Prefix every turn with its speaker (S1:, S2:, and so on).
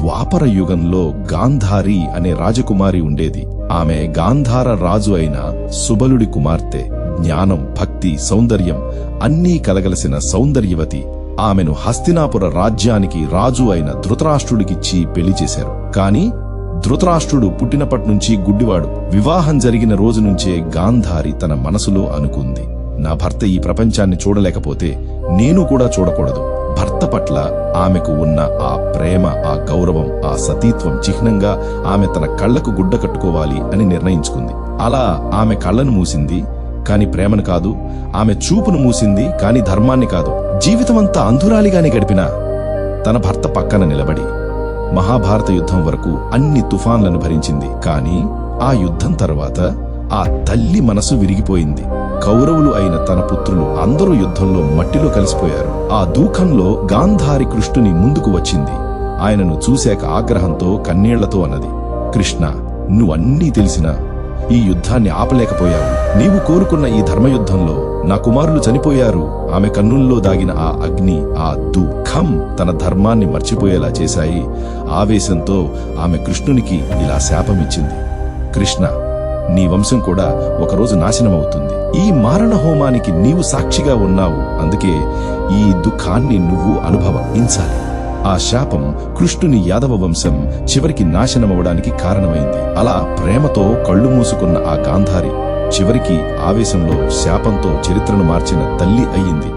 S1: ద్వాపర యుగంలో గాంధారి అనే రాజకుమారి ఉండేది. ఆమె గాంధార రాజు అయిన సుబలుడి కుమార్తె. జ్ఞానం, భక్తి, సౌందర్యం అన్నీ కలగలసిన సౌందర్యవతి. ఆమెను హస్తినాపుర రాజ్యానికి రాజు అయిన ధృతరాష్ట్రుడికిచ్చి పెళ్లి చేశారు. కాని ధృతరాష్ట్రుడు పుట్టినప్పట్నుంచి గుడ్డివాడు. వివాహం జరిగిన రోజు నుంచే గాంధారి తన మనసులో అనుకుంది, నా భర్త ఈ ప్రపంచాన్ని చూడలేకపోతే నేను కూడా చూడకూడదు. భర్త పట్ల ఆమెకు ఉన్న ఆ ప్రేమ, ఆ గౌరవం, ఆ సతీత్వం చిహ్నంగా ఆమె తన కళ్లకు గుడ్డ కట్టుకోవాలి అని నిర్ణయించుకుంది. అలా ఆమె కళ్లను మూసింది, కాని ప్రేమను కాదు. ఆమె చూపును మూసింది, కాని ధర్మాన్ని కాదు. జీవితమంతా అంధురాలిగానే గడిపినా తన భర్త పక్కన నిలబడి మహాభారత యుద్ధం వరకు అన్ని తుఫాన్లను భరించింది. కాని ఆ యుద్ధం తర్వాత ఆ తల్లి మనసు విరిగిపోయింది. కౌరవులు అయిన తన పుత్రులు అందరూ యుద్ధంలో మట్టిలో కలిసిపోయారు. ఆ దూఖంలో గాంధారి కృష్ణుని ముందుకు వచ్చింది. ఆయనను చూశాక ఆగ్రహంతో కన్నీళ్లతో అన్నది, కృష్ణ, నువ్వన్నీ తెలిసినా ఈ యుద్ధాన్ని ఆపలేకపోయావు. నీవు కోరుకున్న ఈ ధర్మయుద్ధంలో నా కుమారులు చనిపోయారు. ఆమె కన్నుల్లో దాగిన ఆ అగ్ని, ఆ దుఃఖం తన ధర్మాన్ని మర్చిపోయేలా చేశాయి. ఆవేశంతో ఆమె కృష్ణునికి ఇలా శాపమిచ్చింది, కృష్ణ, నీ వంశం కూడా ఒకరోజు నాశనమవుతుంది. ఈ మారణ హోమానికి నీవు సాక్షిగా ఉన్నావు. అందుకే ఈ దుఃఖాన్ని నువ్వు అనుభవించాలి. ఆ శాపం కృష్ణుని యాదవ వంశం చివరికి నాశనమవడానికి కారణమైంది. అలా ప్రేమతో కళ్ళు మూసుకున్న ఆ గాంధారి చివరికి ఆవేశంలో శాపంతో చరిత్రను మార్చిన తల్లి అయ్యింది.